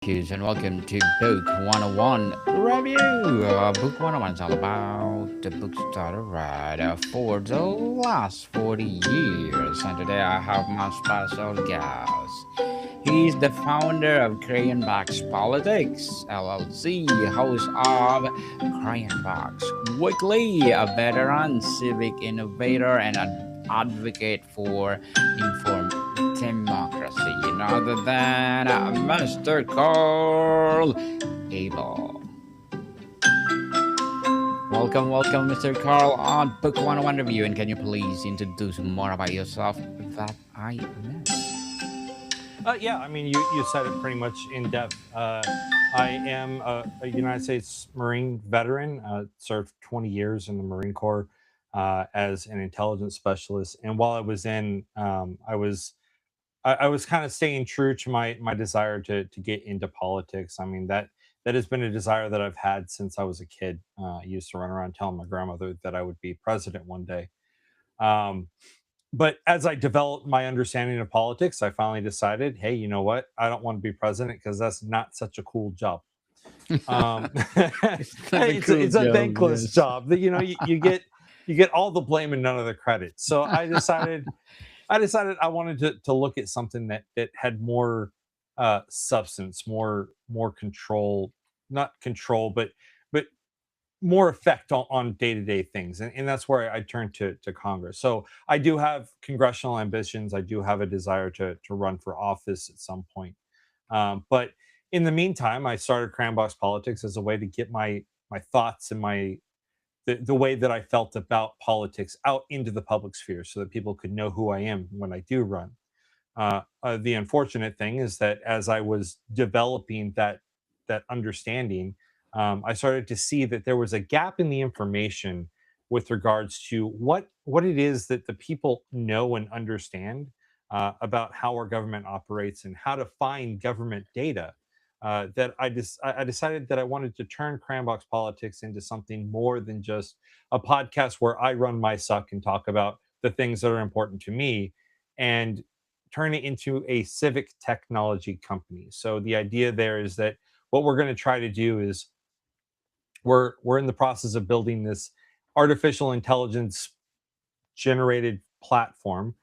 Hughes, and welcome to Book 101 Review. Book 101 is all about the books that are read for the last 40 years. And today I have my special guest. He's the founder of Crayon Politics, LLC, host of Crayon Weekly, a veteran civic innovator and an advocate for informed democracy, none other than Mr. Carl Abel. Welcome, Mr. Carl, on Book 101 Review. And can you please introduce more about yourself that I missed? Yeah, I mean, you said it pretty much in depth. I am a United States Marine veteran, served 20 years in the Marine Corps as an intelligence specialist. And while I was in, I was kind of staying true to my desire to get into politics. I mean that has been a desire that I've had since I was a kid. I used to run around telling my grandmother that I would be president one day. Um, but as I developed my understanding of politics, I finally decided, hey, you know what? I don't want to be president because that's not such a cool job. Um, It's not a cool it's a job, thankless yes. job that you get all the blame and none of the credit. So I decided I wanted to look at something that had more substance, more control, not control, but more effect on day-to-day things, and that's where I turned to Congress. So I do have congressional ambitions. I do have a desire to run for office at some point. But in the meantime, I started Crambox Politics as a way to get my thoughts and the way that I felt about politics out into the public sphere so that people could know who I am when I do run. The unfortunate thing is that as I was developing that understanding, I started to see that there was a gap in the information with regards to what it is that the people know and understand about how our government operates and how to find government data. I decided that I wanted to turn Crambox Politics into something more than just a podcast where I run my suck and talk about the things that are important to me, and turn it into a civic technology company. So the idea there is that what we're going to try to do is we're in the process of building this artificial intelligence generated platform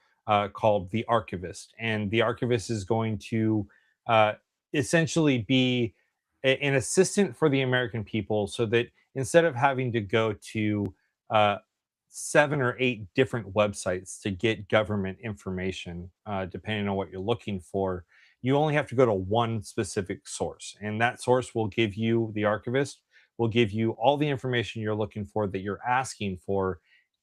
called the Archivist, and the Archivist is going to uh, essentially be an assistant for the American people, so that instead of having to go to uh, 7 or 8 different websites to get government information, depending on what you're looking for, you only have to go to one specific source, and that source will give you the Archivist will give you all the information you're looking for that you're asking for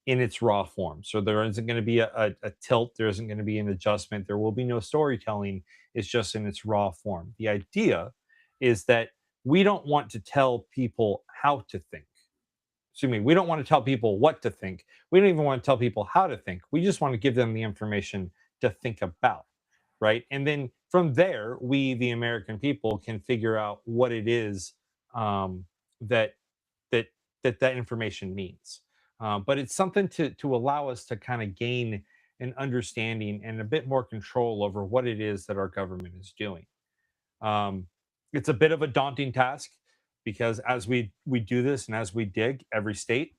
in its raw form. So there isn't going to be a tilt, there isn't going to be an adjustment, there will be no storytelling. It's just in its raw form. The idea is that we don't want to tell people how to think. Excuse me, we don't want to tell people what to think. We don't even want to tell people how to think. We just want to give them the information to think about, right? And then from there, we, the American people, can figure out what it is um, that that that information means. But it's something to allow us to kind of gain an understanding and a bit more control over what it is that our government is doing. Um, it's a bit of a daunting task because as we do this and as we dig, every state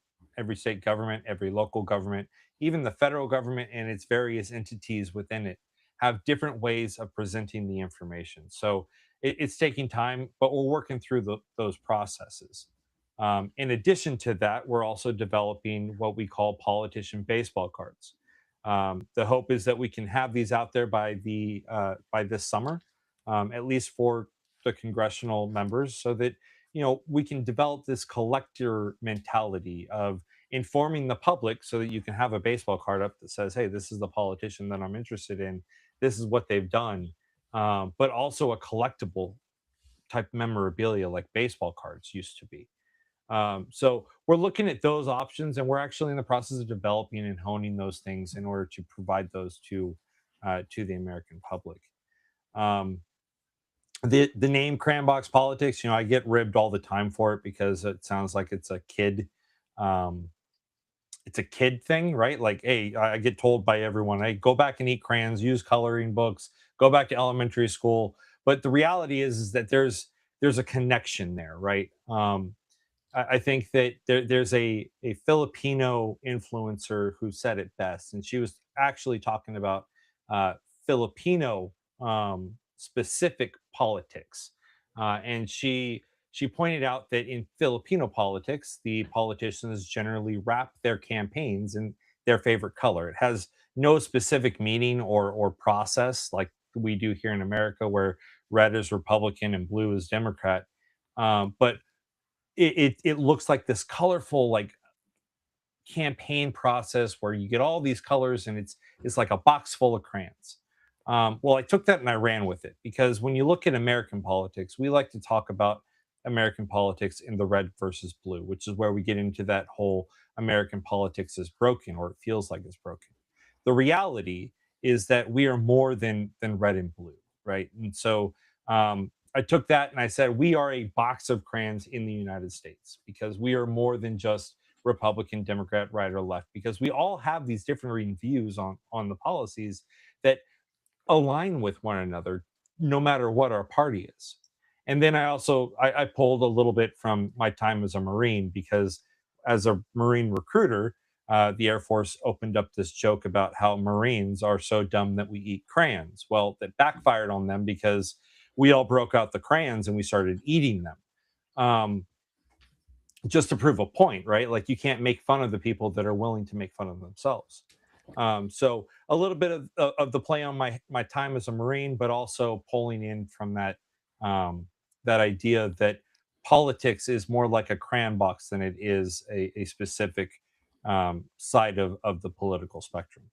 government, every local government, even the federal government and its various entities within it have different ways of presenting the information. So it's taking time, but we're working through those processes. In addition to that, we're also developing what we call politician baseball cards. The hope is that we can have these out there by this summer, at least for the congressional members, so that we can develop this collector mentality of informing the public, so that you can have a baseball card up that says, "Hey, this is the politician that I'm interested in. This is what they've done," but also a collectible type memorabilia like baseball cards used to be. So we're looking at those options, and we're actually in the process of developing and honing those things in order to provide those to the American public. Um, the name Crambox Politics, I get ribbed all the time for it because it sounds like um, it's a kid thing, right? Like, hey, I get told by everyone, hey, go back and eat crayons, use coloring books, go back to elementary school. But the reality is that there's a connection there, right? I think that there's a Filipino influencer who said it best, and she was actually talking about uh, Filipino specific politics, and she pointed out that in Filipino politics, the politicians generally wrap their campaigns in their favorite color. It has no specific meaning or process like we do here in America, where red is Republican and blue is Democrat. But it looks like this colorful like campaign process where you get all these colors and it's like a box full of crayons. Well, I took that and I ran with it because when you look at American politics, we like to talk about American politics in the red versus blue, which is where we get into that whole American politics is broken or it feels like it's broken. The reality is that we are more than red and blue, right? And so I took that and I said we are a box of crayons in the United States because we are more than just Republican, Democrat, right or left, because we all have these differing views on the policies that align with one another, no matter what our party is. And then I pulled a little bit from my time as a Marine because as a Marine recruiter, the Air Force opened up this joke about how Marines are so dumb that we eat crayons. Well, that backfired on them because we all broke out the crayons and we started eating them. Um, just to prove a point, right? Like you can't make fun of the people that are willing to make fun of themselves. So a little bit of the play on my time as a Marine, but also pulling in from that idea that politics is more like a crayon box than it is a specific side of the political spectrum.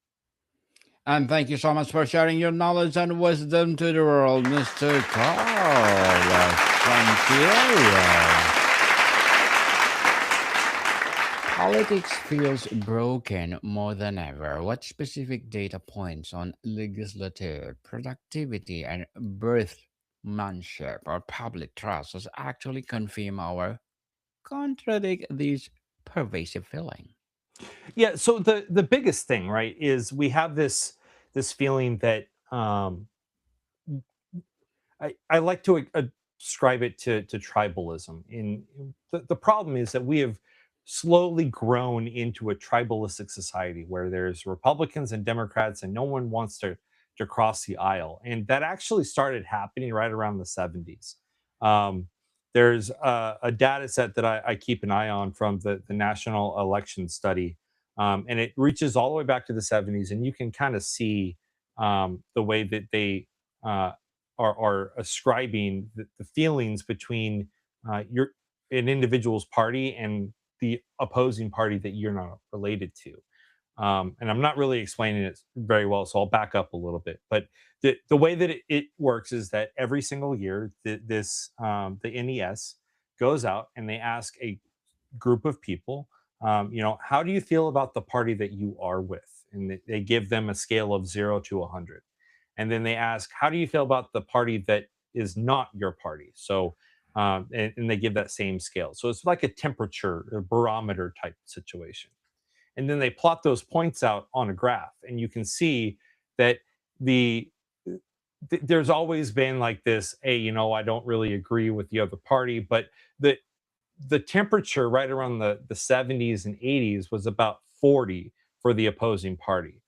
And thank you so much for sharing your knowledge and wisdom to the world, Mr. Carl. Thank you. Politics feels broken more than ever. What specific data points on legislative productivity and birthmanship or public trust has actually confirm or contradict this pervasive feeling? Yeah. So the biggest thing, right, is we have this feeling that I like to ascribe it to tribalism. The problem is that we have slowly grown into a tribalistic society where there's Republicans and Democrats, and no one wants to cross the aisle. And that actually started happening right around the 70s. Um, there's a data set that I keep an eye on from the National Election Study, and it reaches all the way back to the 70s, and you can kind of see the way that they uh, are ascribing the feelings between your an individual's party and the opposing party that you're not related to. And I'm not really explaining it very well, so I'll back up a little bit. But the way that it works is that every single year, the NES goes out and they ask a group of people, how do you feel about the party that you are with? And they give them a scale of 0 to 100. And then they ask, how do you feel about the party that is not your party? So, and they give that same scale. So it's like a temperature, a barometer type situation. And then they plot those points out on a graph, and you can see that the there's always been like this, hey, I don't really agree with the other party, but the the temperature right around the 70s and 80s was about 40 for the opposing party,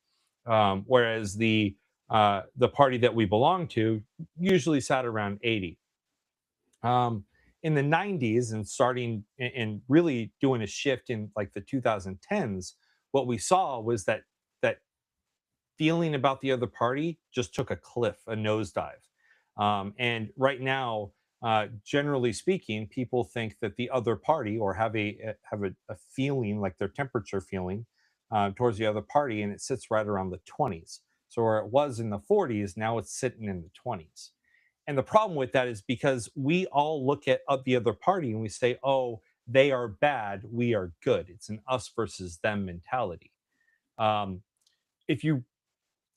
whereas the party that we belong to usually sat around 80. Um, in the 90s and starting and really doing a shift in like the 2010s, what we saw was that feeling about the other party just took a cliff, a nosedive. And right now, generally speaking, people think that the other party or have a feeling like their temperature feeling towards the other party, and it sits right around the 20s. So where it was in the 40s, now it's sitting in the 20s. And the problem with that is because we all look at the other party and we say, "Oh, they are bad, we are good." It's an us versus them mentality. Um, if you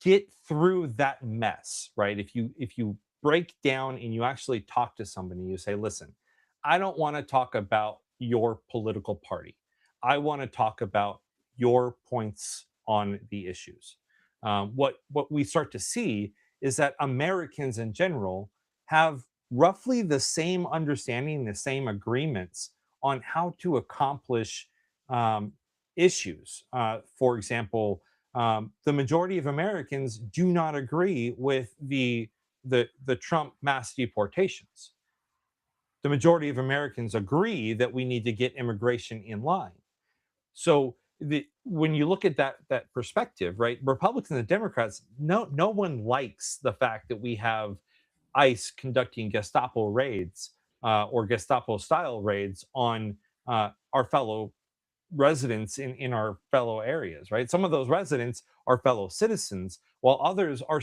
get through that mess, right? If you break down and you actually talk to somebody, you say, "Listen, I don't want to talk about your political party. I want to talk about your points on the issues." What we start to see is that Americans in general have roughly the same understanding, the same agreements on how to accomplish um, issues. For example, the majority of Americans do not agree with the Trump mass deportations. The majority of Americans agree that we need to get immigration in line. So when you look at that perspective, right? Republicans and Democrats, no one likes the fact that we have ICE conducting Gestapo raids or Gestapo style raids on our fellow residents in our fellow areas, right? Some of those residents are fellow citizens, while others are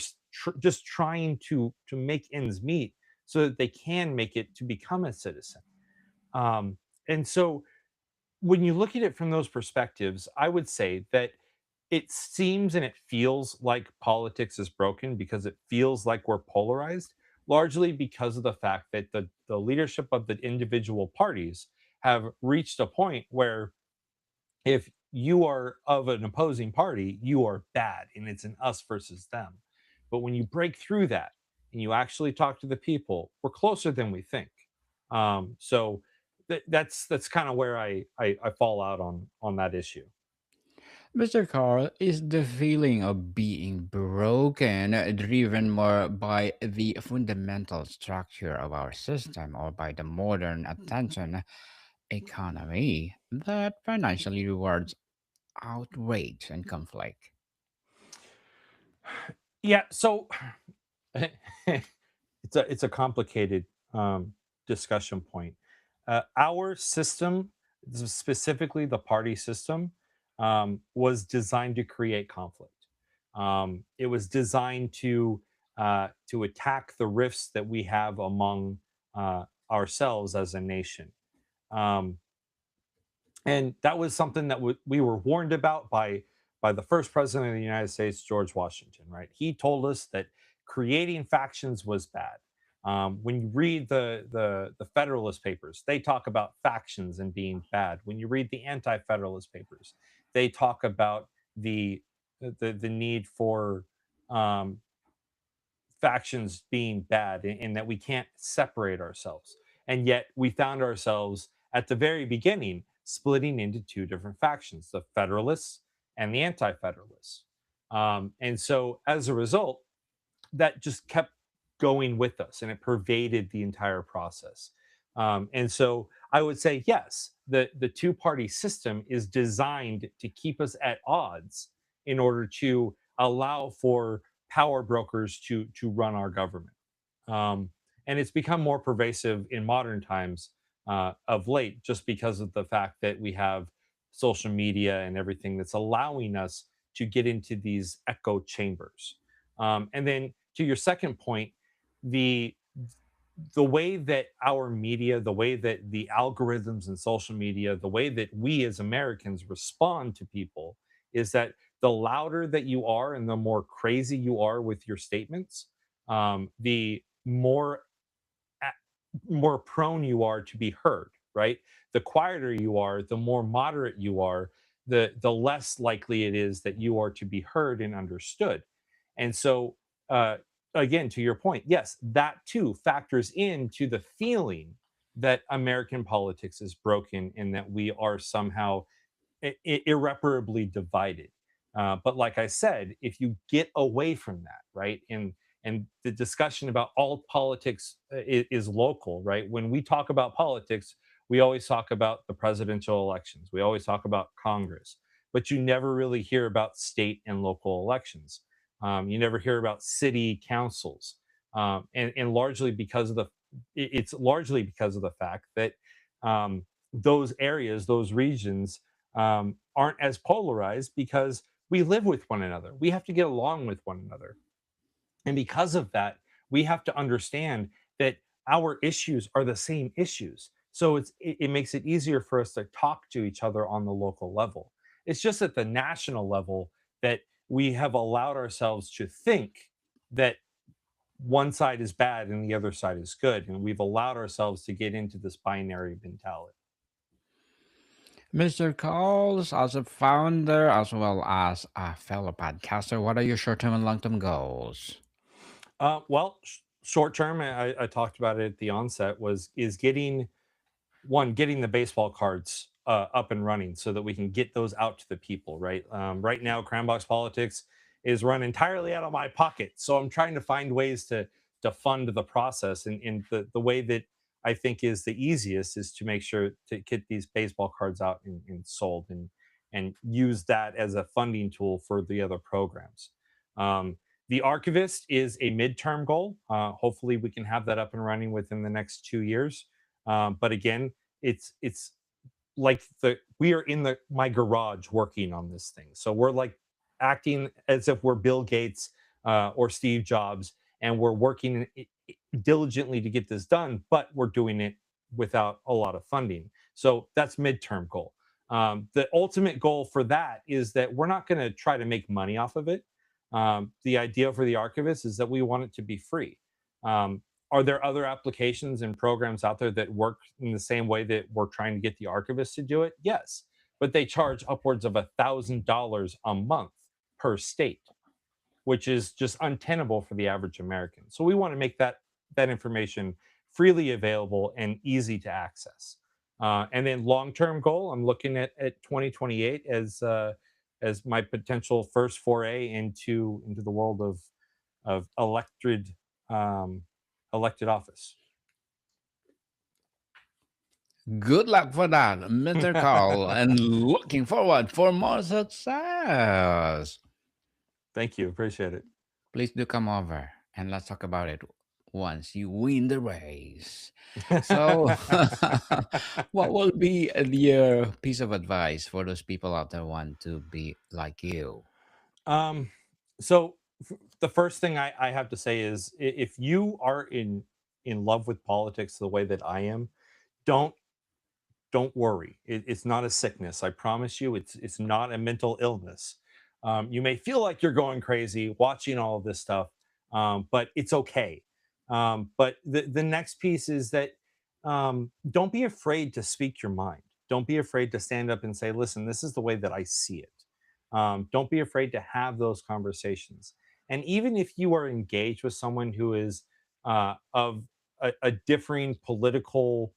just trying to make ends meet so that they can make it to become a citizen. Um, and so when you look at it from those perspectives, I would say that it seems and it feels like politics is broken because it feels like we're polarized, largely because of the fact that the leadership of the individual parties have reached a point where if you are of an opposing party, you are bad and it's an us versus them. But when you break through that and you actually talk to the people, we're closer than we think. So that's kind of where I fall out on that issue. Mr. Carl, is the feeling of being broken driven more by the fundamental structure of our system or by the modern attention economy that financially rewards outrage and conflict? Yeah, so it's a complicated discussion point. Our system, specifically the party system, was designed to create conflict. It was designed to attack the rifts that we have among ourselves as a nation. Um, and that was something that we were warned about by the first president of the United States, George Washington. Right, he told us that creating factions was bad. When you read the Federalist Papers, they talk about factions and being bad. When you read the Anti-Federalist Papers, they talk about the need for um, factions being bad and that we can't separate ourselves. And yet we found ourselves at the very beginning splitting into two different factions, the Federalists and the Anti Federalists. And so as a result, that just kept going with us and it pervaded the entire process. And so I would say, yes, the two party system is designed to keep us at odds in order to allow for power brokers to run our government. Um, and it's become more pervasive in modern times of late, just because of the fact that we have social media and everything that's allowing us to get into these echo chambers. And then to your second point, the the way that our media, the way that the algorithms and social media, the way that we as Americans respond to people is that the louder that you are and the more crazy you are with your statements, the more prone you are to be heard, right? The quieter you are, the more moderate you are, the less likely it is that you are to be heard and understood. And so, uh, again, to your point, yes, that too factors into the feeling that American politics is broken and that we are somehow irreparably divided. But like I said, if you get away from that, right, and the discussion about all politics is local, right? When we talk about politics, we always talk about the presidential elections. We always talk about Congress, but you never really hear about state and local elections. You never hear about city councils, and largely because of it's largely because of the fact that those areas, those regions, aren't as polarized because we live with one another. We have to get along with one another. And because of that, we have to understand that our issues are the same issues. So it makes it easier for us to talk to each other on the local level. It's just at the national level that we have allowed ourselves to think that one side is bad and the other side is good. And we've allowed ourselves to get into this binary mentality. Mr. Carl, as a founder as well as a fellow podcaster, what are your short term and long term goals? Well, Short term, I talked about it at the onset, is getting the baseball cards up and running so that we can get those out to the people. Right, right now, Crambox Politics is run entirely out of my pocket, so I'm trying to find ways to fund the process. And the way that I think is the easiest is to make sure to get these baseball cards out and sold, and use that as a funding tool for the other programs. Um, the archivist is a midterm goal. Hopefully, we can have that up and running within the next 2 years. But again, it's like the we are in the my garage working on this thing. So we're like acting as if we're Bill Gates or Steve Jobs, and we're working diligently to get this done, but we're doing it without a lot of funding. So that's midterm goal. The ultimate goal for that is that we're not going to try to make money off of it. The idea for the archivist is that we want it to be free. Um, are there other applications and programs out there that work in the same way that we're trying to get the archivist to do it? Yes, but they charge upwards of $1,000 a month per state, which is just untenable for the average American. So we want to make that information freely available and easy to access. And then long-term goal, I'm looking at 2028 as my potential first foray into the world of um, elected office. Good luck for that, Mr. Carl, and looking forward for more success. Thank you, appreciate it. Please do come over and let's talk about it once you win the race. So, what will be your piece of advice for those people out there want to be like you? um, so the first thing I have to say is if you are in love with politics the way that I am, don't don't worry. It's not a sickness. I promise you, it's not a mental illness. You may feel like you're going crazy watching all of this stuff, but it's okay. But the next piece is that don't be afraid to speak your mind. Don't be afraid to stand up and say, "Listen, this is the way that I see it." Don't be afraid to have those conversations. And even if you are engaged with someone who is of a differing political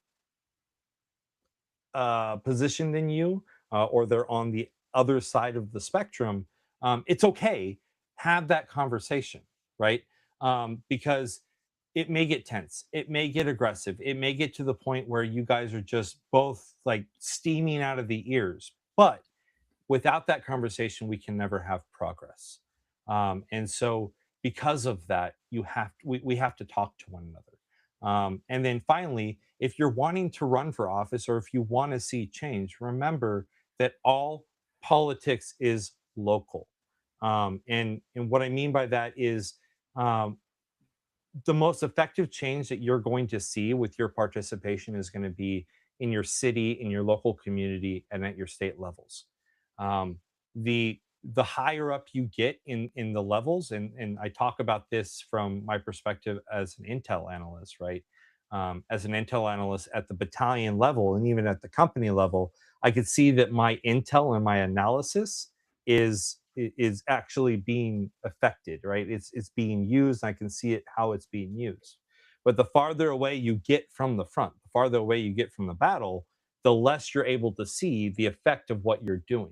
position than you, or they're on the other side of the spectrum, it's okay. Have that conversation, right? Because it may get tense, it may get aggressive, it may get to the point where you guys are just both like steaming out of the ears. But without that conversation, we can never have progress. And so, because of that, we have to talk to one another. And then finally, if you're wanting to run for office or if you want to see change, remember that all politics is local. And what I mean by that is um, the most effective change that you're going to see with your participation is going to be in your city, in your local community, and at your state levels. Um, the higher up you get in the levels, and I talk about this from my perspective as an intel analyst, right? As an intel analyst at the battalion level and even at the company level, I could see that my intel and my analysis is actually being affected, right? It's being used. I can see it how it's being used. But the farther away you get from the front, the farther away you get from the battle, the less you're able to see the effect of what you're doing.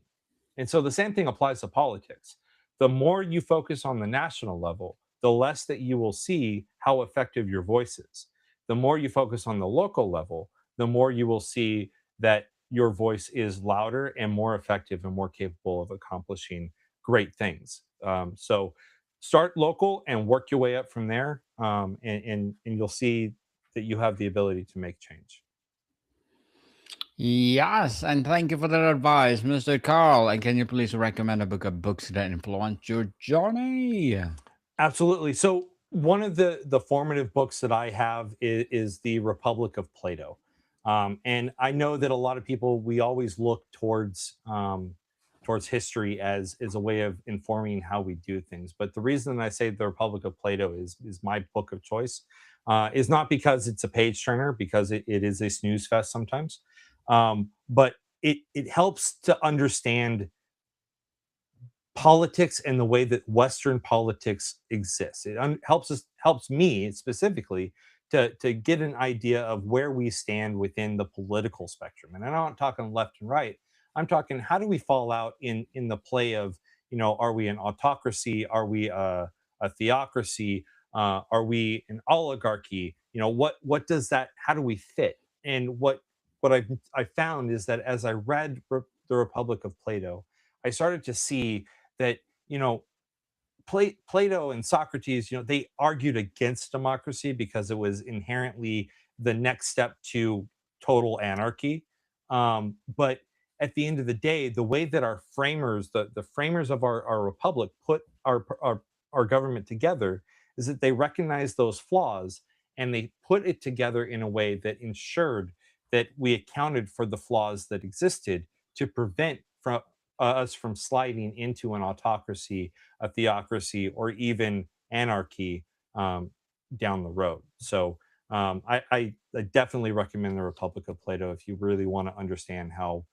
And so the same thing applies to politics. The more you focus on the national level, the less that you will see how effective your voice is. The more you focus on the local level, the more you will see that your voice is louder and more effective and more capable of accomplishing great things. So start local and work your way up from there, and you'll see that you have the ability to make change. Yes, and thank you for that advice, Mr. Carl. And can you please recommend a book of books that influenced your journey? Absolutely. So one of the formative books that I have is The Republic of Plato. And I know that a lot of people, we always look towards history as a way of informing how we do things. But the reason I say The Republic of Plato is my book of choice is not because it's a page turner, because it is a snooze fest sometimes, but it helps to understand politics and the way that Western politics exists. It helps me specifically to get an idea of where we stand within the political spectrum. And I'm not talking left and right. I'm talking how do we fall out in the play of, are we an autocracy? Are we a theocracy? Are we an oligarchy? What does that? How do we fit? And what I found is that as I read the Republic of Plato, I started to see that you know Plato and Socrates, they argued against democracy because it was inherently the next step to total anarchy. But at the end of the day, the way that our framers, the framers of our republic, put our government together is that they recognized those flaws and they put it together in a way that ensured that we accounted for the flaws that existed to prevent us from sliding into an autocracy, a theocracy, or even anarchy down the road. So I definitely recommend the Republic of Plato if you really want to understand how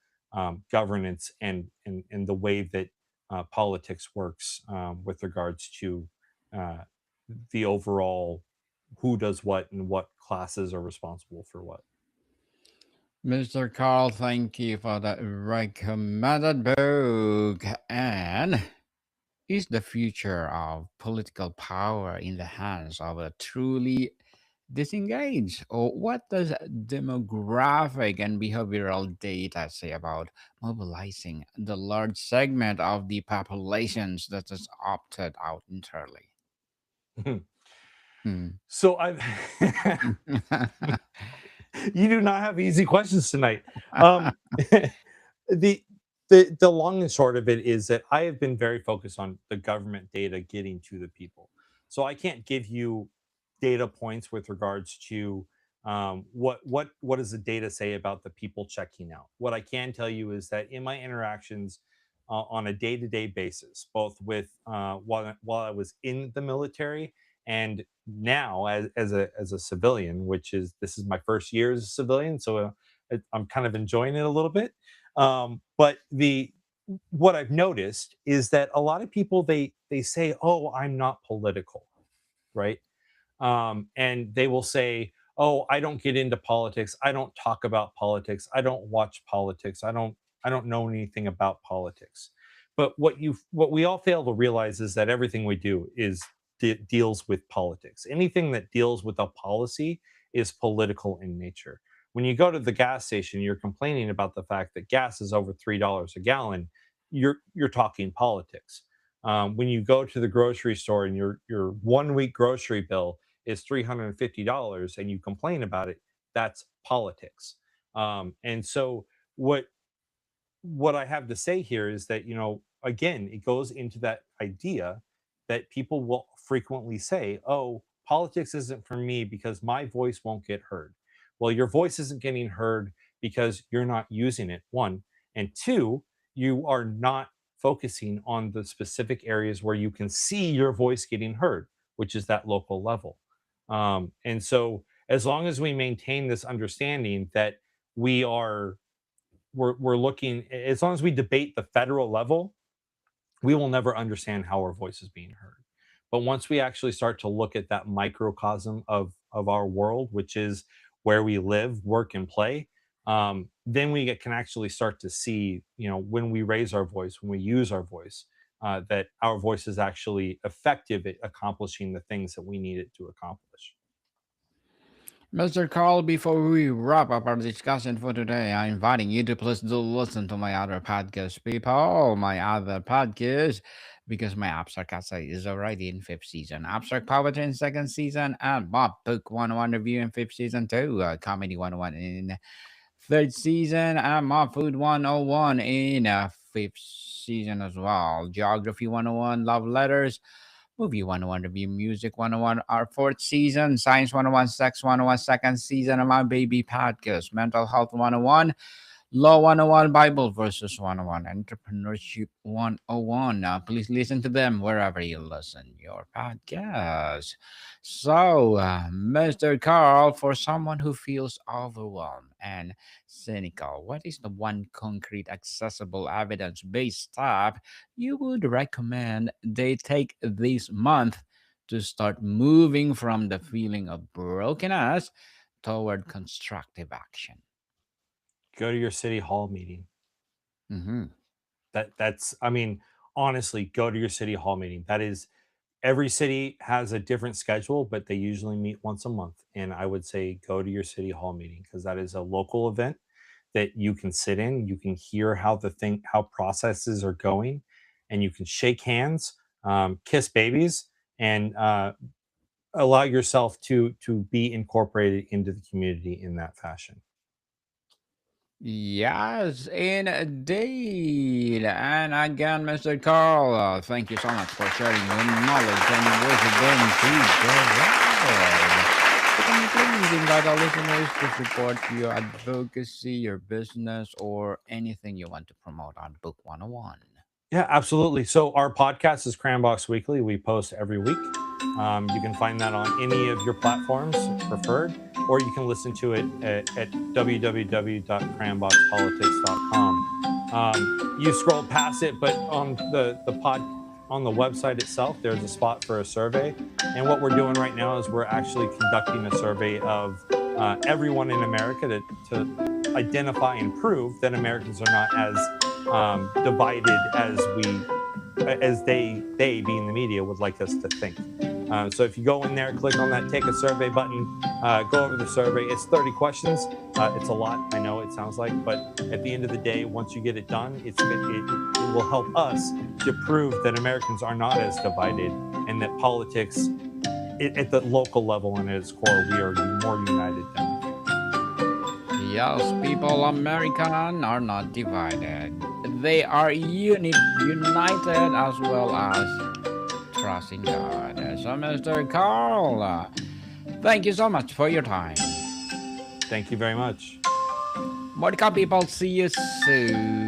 governance and the way that politics works with regards to uh, the overall who does what and what classes are responsible for what. Mr. Carl, thank you for that recommended book. And is the future of political power in the hands of a truly disengaged? Or what does demographic and behavioral data say about mobilizing the large segment of the populations that has opted out entirely? Hmm. So I you do not have easy questions tonight. the the long and short of it is that I have been very focused on the government data getting to the people. So I can't give you data points with regards to what does the data say about the people checking out. What I can tell you is that in my interactions on a day-to-day basis, both with while I was in the military and now as a civilian, which is this is my first year as a civilian, so I'm kind of enjoying it a little bit. But the what I've noticed is that a lot of people they say, "Oh, I'm not political," right? And they will say, "Oh, I don't get into politics. I don't talk about politics. I don't watch politics. I don't know anything about politics." But what we all fail to realize is that everything we do deals with politics. Anything that deals with a policy is political in nature. When you go to the gas station, you're complaining about the fact that gas is over $3 a gallon. You're talking politics. When you go to the grocery store and your 1 week grocery bill is $350 and you complain about it, that's politics. And so what I have to say here is that, again, it goes into that idea that people will frequently say, "Oh, politics isn't for me because my voice won't get heard." Well, your voice isn't getting heard because you're not using it, one. And two, you are not focusing on the specific areas where you can see your voice getting heard, which is that local level. And so, as long as we maintain this understanding that we are we're looking, as long as we debate the federal level, we will never understand how our voice is being heard. But once we actually start to look at that microcosm of our world, which is where we live, work, and play, then can actually start to see, when we raise our voice, when we use our voice, that our voice is actually effective at accomplishing the things that we need it to accomplish. Mr. Carl, before we wrap up our discussion for today, I'm inviting you to please do listen to my other podcast, people. My other podcast, because my Abstract Essay is already in fifth season. Abstract Poetry in second season, and Bob Book 101 Review in fifth season too. Comedy 101 in third season, and Mob Food 101 in fifth season as well. Geography 101, Love Letters. Movie 101 Review, Music 101, our fourth season, Science 101, Sex 101, second season of my baby podcast, Mental Health 101, Law 101, Bible versus 101, Entrepreneurship 101. Please listen to them wherever you listen your podcast. So, Mr. Carl, for someone who feels overwhelmed and cynical, what is the one concrete, accessible, evidence based step you would recommend they take this month to start moving from the feeling of brokenness toward constructive action? Go to your city hall meeting. Mm-hmm. That's I mean, honestly, go to your city hall meeting. That is every city has a different schedule, but they usually meet once a month. And I would say go to your city hall meeting because that is a local event that you can sit in, you can hear how processes are going, and you can shake hands, kiss babies, and allow yourself to be incorporated into the community in that fashion. Yes, indeed. And again, Mr. Carl, thank you so much for sharing your knowledge and wisdom to the world. So can you please invite our listeners to support your advocacy, your business, or anything you want to promote on Book 101? Yeah, absolutely. So our podcast is Crambox Weekly. We post every week. You can find that on any of your platforms preferred, or you can listen to it at www.cramboxpolitics.com. You scroll past it, but on the website itself, there's a spot for a survey. And what we're doing right now is we're actually conducting a survey of everyone in America to identify and prove that Americans are not as divided as they being the media would like us to think. So if you go in there, click on that take a survey button, go over the survey. It's 30 questions. It's a lot, I know it sounds like, but at the end of the day, once you get it done, it will help us to prove that Americans are not as divided and that politics at the local level and at its core, we are more united than Yes, people, American are not divided. They are united as well as trusting God. So, Mr. Carl, thank you so much for your time. Thank you very much. Mordecai people, see you soon.